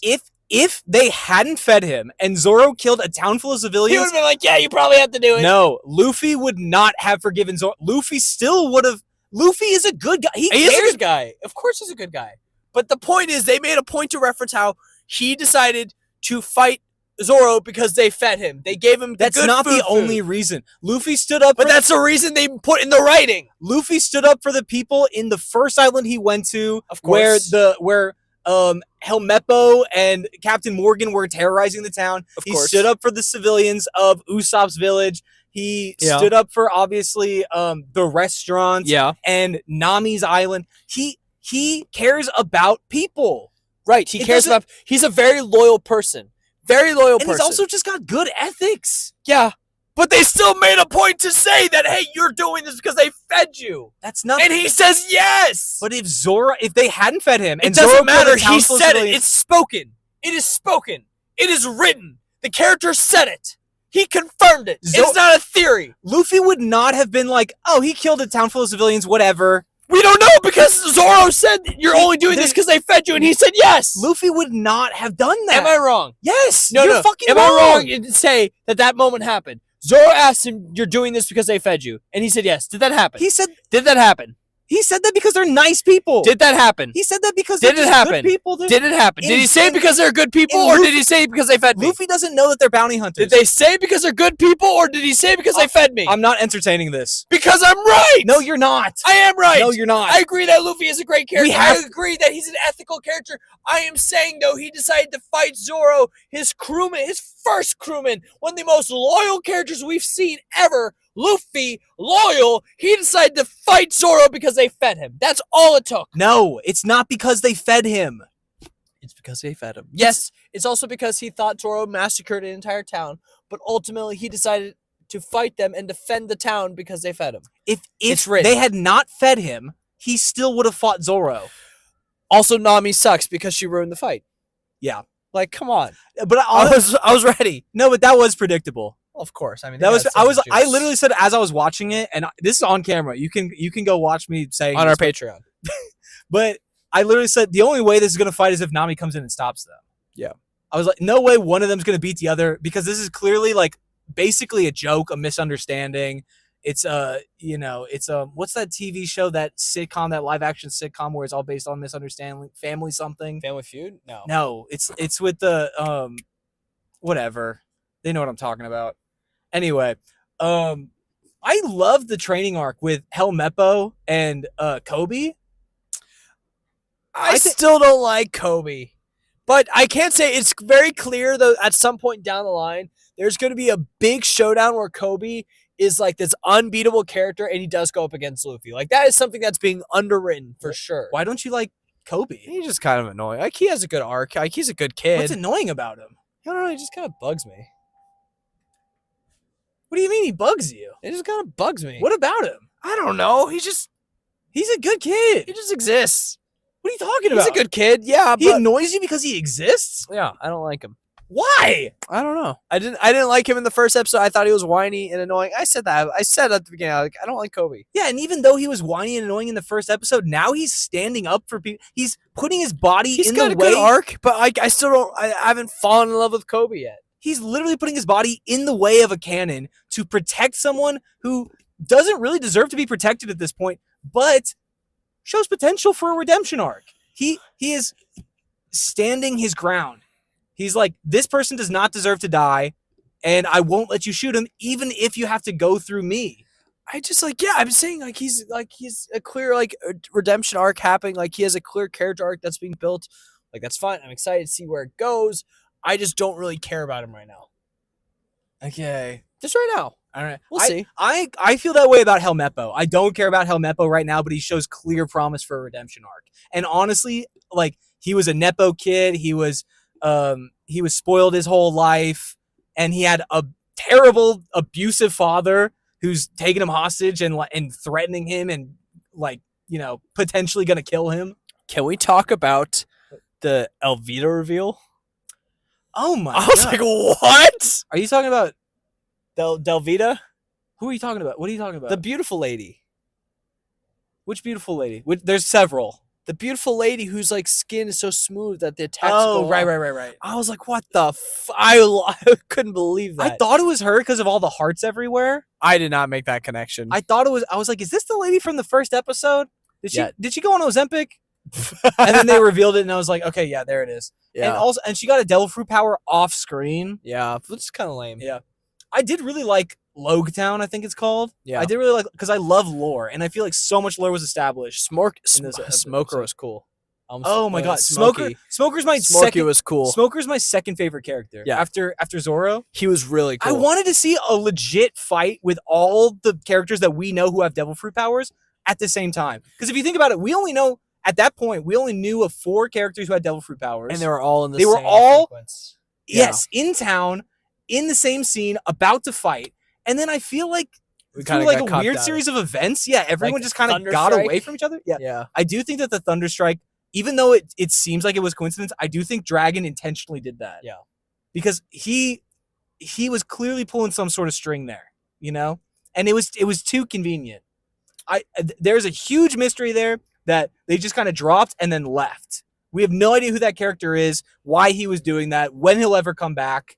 If they hadn't fed him and Zoro killed a town full of civilians, he would have been like, yeah, you probably have to do it. No, Luffy would not have forgiven Zoro. Luffy still would have. Luffy is a good guy. He is a good guy. Of course he's a good guy. But the point is, they made a point to reference how he decided to fight Zoro because they fed him. They gave him That's good not food. the only reason. Luffy stood up. But that's the reason they put in the writing. Luffy stood up for the people in the first island he went to, of course, where Helmeppo and Captain Morgan were terrorizing the town. Of he course. stood up for the civilians of Usopp's village. He stood up for obviously the restaurants and Nami's island. He cares about people. Right. He's a very loyal person. Very loyal person. And he's also just got good ethics. Yeah. But they still made a point to say that, hey, you're doing this because they fed you. That's not. And he says yes. But if they hadn't fed him, it doesn't matter. He said it. It's spoken. It is spoken. It is written. The character said it. He confirmed it. It's not a theory. Luffy would not have been like, oh, he killed a town full of civilians, whatever. We don't know because Zoro said you're only doing this because they fed you, and he said yes. Luffy would not have done that. Am I wrong? Yes. You're fucking wrong. Am I wrong to say that moment happened? Zoro asked him, you're doing this because they fed you. And he said yes. Did that happen? Did that happen? He said that because they're nice people. Did that happen? He said that because they're good people. Did it happen? Did he say because they're good people, or did he say because they fed me? Luffy doesn't know that they're bounty hunters. Did they say because they're good people, or did he say because they fed me? I'm not entertaining this. Because I'm right! No, you're not. I am right! No, you're not. I agree that Luffy is a great character. I agree that he's an ethical character. I am saying, though, he decided to fight Zoro, his crewman, his first crewman, one of the most loyal characters we've seen ever. Luffy, loyal, he decided to fight Zoro because they fed him. That's all it took. No, it's not because they fed him. It's because they fed him. Yes, it's also because he thought Zoro massacred an entire town, but ultimately he decided to fight them and defend the town because they fed him. If they had not fed him, he still would have fought Zoro. Also, Nami sucks because she ruined the fight. Yeah. Like, come on. But I was ready. No, but that was predictable. Of course. I mean, I literally said as I was watching it, and this is on camera. You can go watch me saying on our Patreon. But I literally said the only way this is gonna fight is if Nami comes in and stops them. Yeah. I was like, no way one of them's gonna beat the other, because this is clearly like basically a joke, a misunderstanding. It's what's that TV show, that sitcom, that live action sitcom where it's all based on misunderstanding, Family something? Family Feud? No, it's with the whatever. They know what I'm talking about. Anyway, I love the training arc with Helmeppo and Kobe. I still don't like Kobe. But I can't say, it's very clear though at some point down the line, there's going to be a big showdown where Kobe is like this unbeatable character and he does go up against Luffy. Like that is something that's being underwritten for sure. Why don't you like Kobe? He's just kind of annoying. Like he has a good arc. Like he's a good kid. What's annoying about him? I don't know. He just kind of bugs me. What do you mean he bugs you? It just kind of bugs me. What about him? I don't know. He's a good kid. he just exists. What are you talking about? He's a good kid. Yeah, He but annoys you because he exists? yeah, I don't like him. Why? I don't know. I didn't like him in the first episode. I thought he was whiny and annoying. I said that. I said at the beginning, like, I don't like Kobe. Yeah, and even though he was whiny and annoying in the first episode, now he's standing up for people. He's putting his body He's in got the a way. good arc, but I still don't. I haven't fallen in love with Kobe yet. He's literally putting his body in the way of a cannon to protect someone who doesn't really deserve to be protected at this point, but shows potential for a redemption arc. He is standing his ground. He's like, this person does not deserve to die, and I won't let you shoot him, even if you have to go through me. I just I'm saying he's a clear redemption arc happening. Like he has a clear character arc that's being built. Like that's fine. I'm excited to see where it goes. I just don't really care about him right now. Okay. Just right now. All right. We'll see. I feel that way about Helmeppo. I don't care about Helmeppo right now, but he shows clear promise for a redemption arc. And honestly, like he was a Nepo kid. He was spoiled his whole life, and he had a terrible, abusive father who's taking him hostage and threatening him and potentially gonna kill him. Can we talk about the Elvita reveal? Oh my! I was God. like, what? Are you talking about? Delvita? Who are you talking about? What are you talking about? The beautiful lady. Which beautiful lady? There's several. The beautiful lady whose like skin is so smooth that the attacks Oh, go right. off. I was like, what the I couldn't believe that. I thought it was her because of all the hearts everywhere. I did not make that connection. I thought it was. I was like, is this the lady from the first episode? Did she go on Ozempic? And then they revealed it, and I was like, okay, yeah, there it is. yeah. And she got a devil fruit power off screen. Yeah, it's kind of lame. Yeah. I did really like Logetown, I think it's called. Yeah. I did really like, because I love lore, and I feel like so much lore was established. Smoker episode. was cool. Oh my god, Smokey. Smoker's my Smokey second. was cool. Smoker's my second favorite character. Yeah. After Zoro. He was really cool. I wanted to see a legit fight with all the characters that we know who have devil fruit powers at the same time. Because if you think about it, at that point, we only knew of 4 characters who had devil fruit powers. and they were all in the They were same all- sequence. yes, in town, in the same scene, about to fight. And then I feel like We through kinda like got a caught weird down. series of events, everyone Like just kind of Thunder got Strike? away from each other. Yeah. Yeah. I do think that the Thunderstrike, even though it seems like it was coincidence, I do think Dragon intentionally did that. Yeah. Because he was clearly pulling some sort of string there, and it was too convenient. There's a huge mystery there that they just kind of dropped and then left. We have no idea who that character is, why he was doing that, when he'll ever come back.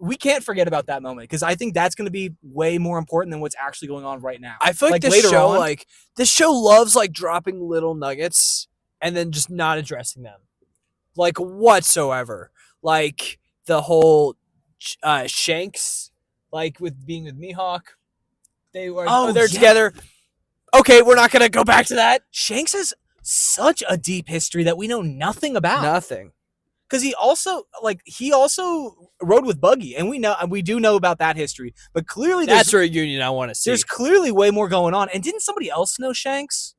We can't forget about that moment, because I think that's going to be way more important than what's actually going on right now. I feel like later on, this show loves dropping little nuggets and then just not addressing them, whatsoever. Like the whole Shanks, with being with Mihawk, they're together. Okay, we're not gonna go back to that. Shanks has such a deep history that we know nothing about. Nothing. Because he also rode with Buggy, and we do know about that history. But clearly, That's a reunion I want to see. there's clearly way more going on. And didn't somebody else know Shanks?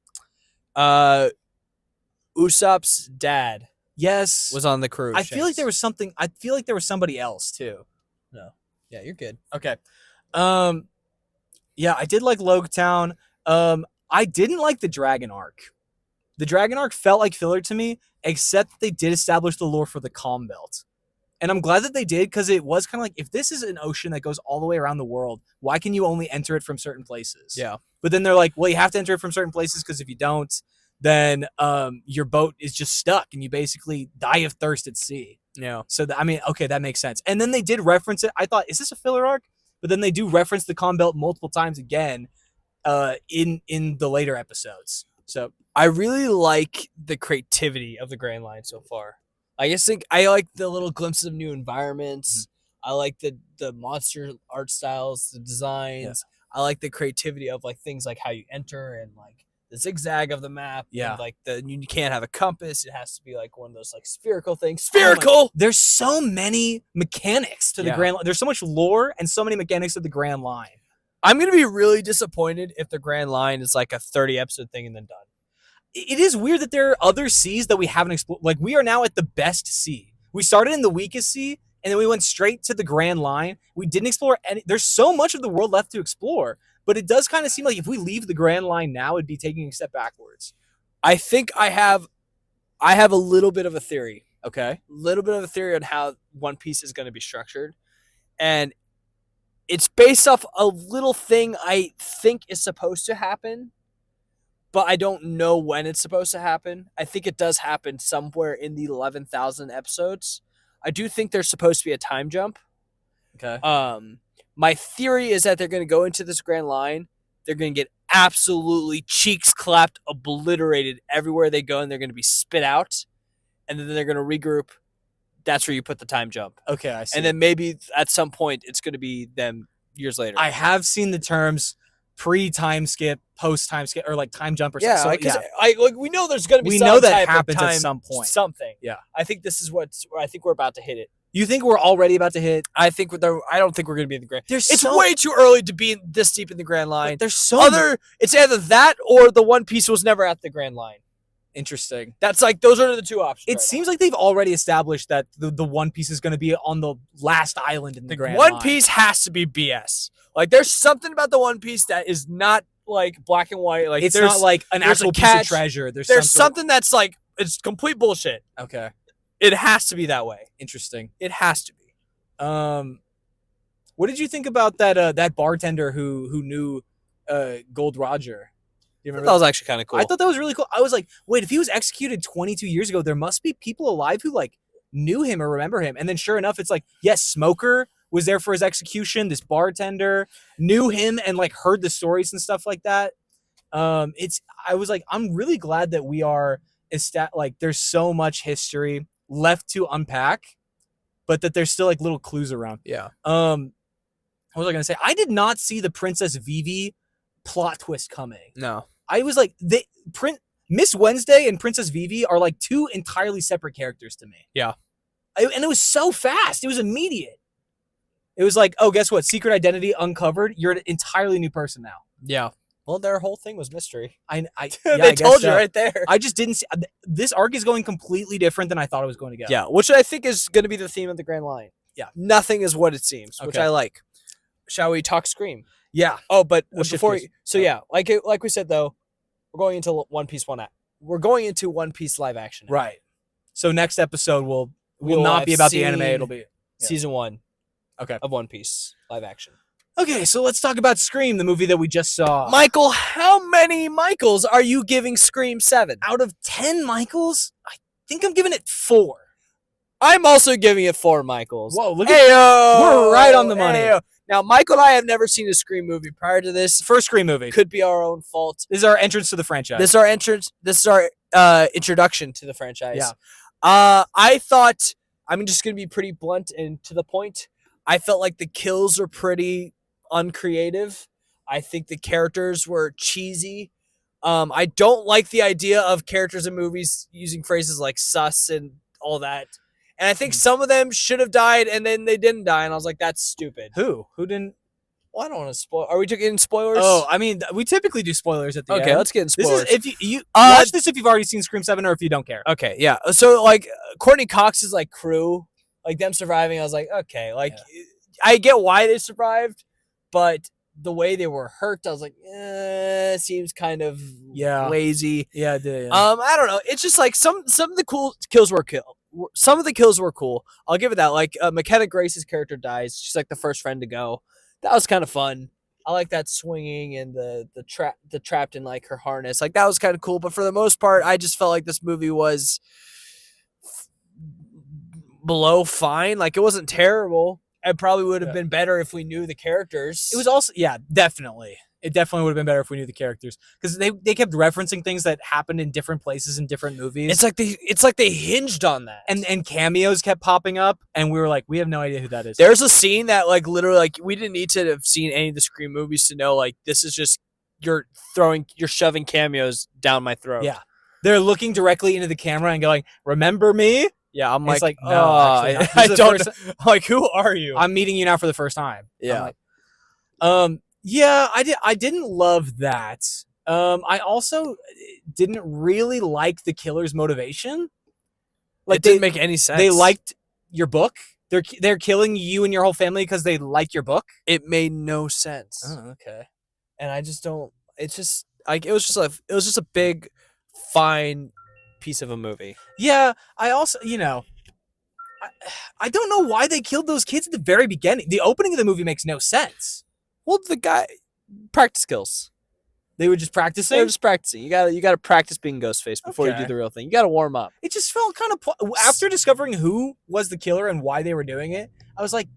Usopp's dad Yes, was on the crew. I feel like there was something. I feel like there was somebody else too. Yeah, you're good. Okay. Yeah, I did like Logetown. I didn't like the Dragon arc. The Dragon arc felt like filler to me, except that they did establish the lore for the Calm Belt. And I'm glad that they did, because it was kind of like, if this is an ocean that goes all the way around the world, why can you only enter it from certain places? Yeah. But then they're like, well, you have to enter it from certain places, because if you don't, then your boat is just stuck and you basically die of thirst at sea. Yeah. So I mean, okay, that makes sense. And then they did reference it. I thought, is this a filler arc? But then they do reference the Calm Belt multiple times again in the later episodes. So I really like the creativity of the Grand Line so far. I just think I like the little glimpses of new environments. I like the monster art styles, the designs. I like the creativity of like things like how you enter and like the zigzag of the map. Yeah. And, like you can't have a compass. It has to be like one of those like spherical things. Spherical. There's so many mechanics to the Grand Line. There's so much lore and so many mechanics to the Grand Line. I'm gonna be really disappointed if the Grand Line is like a 30 episode thing and then done. It is weird that there are other seas that we haven't explored. Like, we are now at the best sea. We started in the weakest sea, and then we went straight to the Grand Line. We didn't explore any. There's so much of the world left to explore, but it does kind of seem like if we leave the Grand Line now, it'd be taking a step backwards. I think I have a little bit of a theory. Okay. A little bit of a theory on how One Piece is going to be structured. And it's based off a little thing I think is supposed to happen, but I don't know when it's supposed to happen. I think it does happen somewhere in the 11,000 episodes. I do think there's supposed to be a time jump. Okay. My theory is that they're going to go into this Grand Line. They're going to get absolutely cheeks clapped, obliterated everywhere they go, and they're going to be spit out. And then they're going to regroup. That's where you put the time jump. Okay, I see. And then maybe at some point it's going to be them years later. I have seen the terms pre-time skip, post-time skip, or like time jump or yeah, something. because we know there's going to be We some know that type of happens at time, some point. something. Yeah. I think this is I think we're about to hit it. You think we're already about to hit? I think I don't think we're going to be in the Grand. There's It's way too early to be this deep in the Grand Line. There's so It's either that or the One Piece was never at the Grand Line. Interesting. That's like those are the two options. It seems like they've already established that the One Piece is going to be on the last island in the Grand One Line. Piece has to be BS. Like there's something about the One Piece that is not like black and white. Like It's not like an there's a actual piece catch. of treasure. There's something that's like it's complete bullshit. Okay. It has to be that way. Interesting. It has to be. What did you think about that bartender who knew Gold Roger? Do you remember That was actually kind of cool. I thought that was really cool. I was like, wait, if he was executed 22 years ago, there must be people alive who like knew him or remember him. And then sure enough, it's like, yes, Smoker was there for his execution. This bartender knew him and like heard the stories and stuff like that. I was like, I'm really glad that we are like there's so much history left to unpack, but that there's still like little clues around. Yeah. What was I gonna say? I did not see the Princess Vivi plot twist coming. No. I was like, Miss Wednesday and Princess Vivi are like two entirely separate characters to me. Yeah. And it was so fast. It was immediate. It was like, oh, guess what? Secret identity uncovered. You're an entirely new person now. Yeah. Well, their whole thing was mystery. Yeah, They I guess told you so. right there. I just didn't see. This arc is going completely different than I thought it was going to go. Yeah, which I think is going to be the theme of the Grand Line. Yeah. Nothing is what it seems, which Okay. I like. Shall we talk Scream? Yeah. Oh, but We'll shift before, gears. so yeah, like we said though, we're going into One Piece We're going into One Piece live action. now. Right. So next episode will We'll not have be about the anime. seen It'll be yeah. Season 1 Okay. of One Piece live action. Okay. So let's talk about Scream, the movie that we just saw. Michael, how many Michaels are you giving Scream 7? Out of 10 Michaels, I think I'm giving it 4. I'm also giving it 4 Michaels. Whoa! Look at Heyo! We're right on the money. Heyo! Now, Michael and I have never seen a Scream movie prior to this. first Scream movie. Could be our own fault. This is our entrance to the franchise. This is our entrance. This is our introduction to the franchise. Yeah. I thought I'm just gonna be pretty blunt and to the point. I felt like the kills were pretty uncreative. I think the characters were cheesy. I don't like the idea of characters in movies using phrases like sus and all that. And I think some of them should have died and then they didn't die. And I was like, that's stupid. Who didn't? Well, I don't want to spoil. Are we getting spoilers? Oh, I mean, we typically do spoilers at the end. okay. Let's get in This spoilers. is if you watch this if you've already seen Scream 7 or if you don't care. Okay, yeah. So like Courtney Cox's like crew, like them surviving, I was like, okay, like I get why they survived, but the way they were hurt, I was like, seems kind of lazy. Yeah, yeah. I don't know. It's just like some of the cool kills were some of the kills were cool. I'll give it that. Like McKenna Grace's character dies. She's like the first friend to go. That was kind of fun. I like that swinging and the trapped in like her harness. Like that was kind of cool. But for the most part, I just felt like this movie was below fine. Like it wasn't terrible. It probably would have been better if we knew the characters. It was also, yeah, definitely. It definitely would have been better if we knew the characters, because they kept referencing things that happened in different places in different movies. It's like they hinged on that. And cameos kept popping up, and we were like, we have no idea who that is. There's a scene that like literally like we didn't need to have seen any of the Scream movies to know like this is just you're shoving cameos down my throat. Yeah, they're looking directly into the camera and going, "Remember me?" Yeah, I'm And it's like, like, no, actually not. I This is the don't. first- I'm like, who are you? I'm meeting you now for the first time. Yeah. I'm like, yeah, I didn't love that. I also didn't really like the killer's motivation. Like it didn't make any sense. They liked your book. They're killing you and your whole family because they like your book. It made no sense. Oh, okay. And I just don't. It's just like it was just a big, fine piece of a movie. Yeah, I also, I don't know why they killed those kids at the very beginning. The opening of the movie makes no sense. Well, the guy practice skills. They were just practicing. They're just practicing. You gotta practice being Ghostface before you Okay. do the real thing. You gotta warm up. It just felt kind of after discovering who was the killer and why they were doing it. I was like,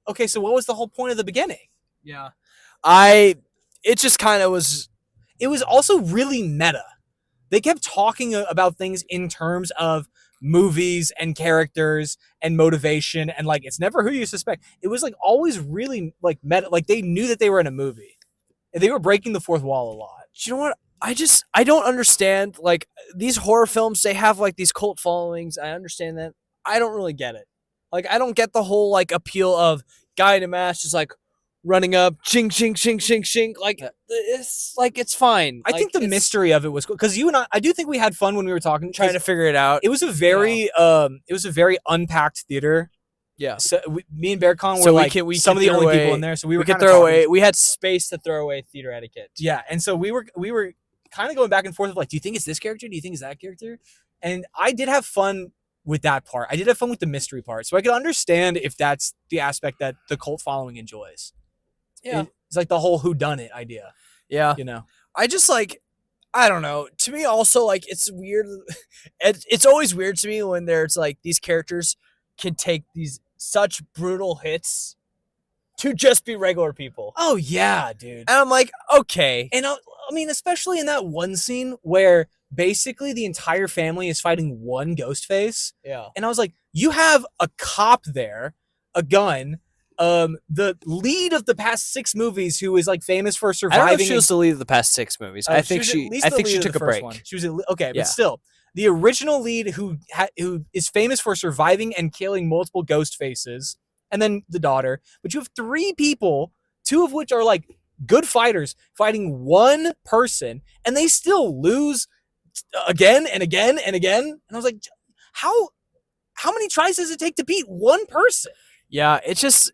okay, so what was the whole point of the beginning? Yeah. It just kind of was. It was also really meta. They kept talking about things in terms of movies and characters and motivation, and like it's never who you suspect. It was like always really like meta. Like they knew that they were in a movie. They were breaking the fourth wall a lot. Do you know what? I don't understand. Like these horror films, they have like these cult followings. I understand that. I don't really get it. Like I don't get the whole like appeal of guy in a mask just like running up, ching ching ching ching ching. Like it's fine. I think the mystery of it was cool because you and I do think we had fun when we were talking, trying to figure it out. It was a very unpacked theater. Yeah. So me and Berkan were So like we some of the can throw only away- people in there. So we We were could kind of throw talking. away. We had space to throw away theater etiquette. Yeah, and so we were kind of going back and forth of like, do you think it's this character? Do you think it's that character? And I did have fun with that part. I did have fun with the mystery part. So I could understand if that's the aspect that the cult following enjoys. Yeah. It's like the whole whodunit idea, Yeah. you know? I just like, I don't know. To me, also like it's weird. It's always weird to me when there's like these characters can take these such brutal hits to just be regular people, Oh, yeah, dude. and I'm like, okay, And I mean, especially in that one scene where basically the entire family is fighting one ghost face. yeah, And I was like, you have a cop there, a gun, the lead of the past 6 movies who is like famous for I surviving. don't know if she was the lead of the past 6 movies. I think was at least I the think lead she of took the a first break. one. She was okay, Yeah. but still, the original lead who is famous for surviving and killing multiple ghost faces, and then the daughter. But you have 3 people, 2 of which are like good fighters, fighting one person, and they still lose again and again and again. And I was like, how many tries does it take to beat one person? Yeah, it's just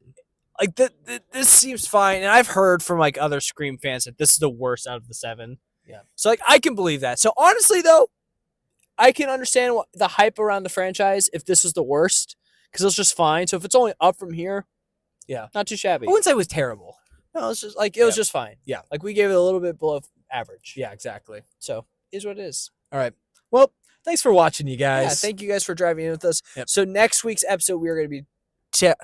like this seems fine, and I've heard from like other Scream fans that this is the worst out of the 7. Yeah. So like I can believe that. So honestly though, I can understand the hype around the franchise if this was the worst, because it's just fine. So if it's only up from here, Yeah. not too shabby. I wouldn't say it was terrible. No, it's just like it was just fine. Yeah. Like we gave it a little bit below average. Yeah, exactly. So is what it is. All right. Well, thanks for watching, you guys. Yeah, thank you guys for driving in with us. Yep. So next week's episode, we are going to be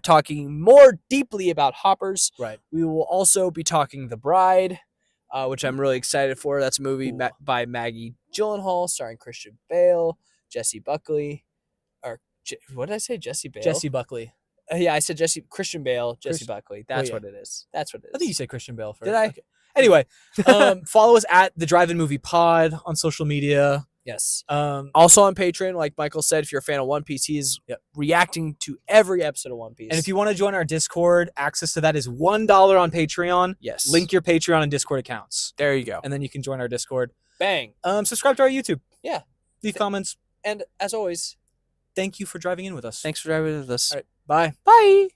talking more deeply about Hoppers. Right. We will also be talking The Bride, which I'm really excited for. That's a movie Ooh. by Maggie Gyllenhaal, starring Christian Bale, Jesse Buckley, or what did I say? Jesse Bale. Jesse Buckley. Yeah, I said Christian Bale, Jesse Buckley. That's yeah. what it is. That's what it is. I think you said Christian Bale first. Did I? Okay. Anyway, follow us at the Drive-In Movie Pod on social media. Yes. And Also on Patreon, like Michael said, if you're a fan of One Piece, he's reacting to every episode of One Piece. if you want to join our Discord, access to that is $1 on Patreon. yes, Link your Patreon and Discord accounts, there you go. and then you can join our Discord. Bang. Subscribe to our YouTube. Yeah. Leave comments. And as always, Thank you for driving in with us. thanks for driving with us. All right. Bye. Bye.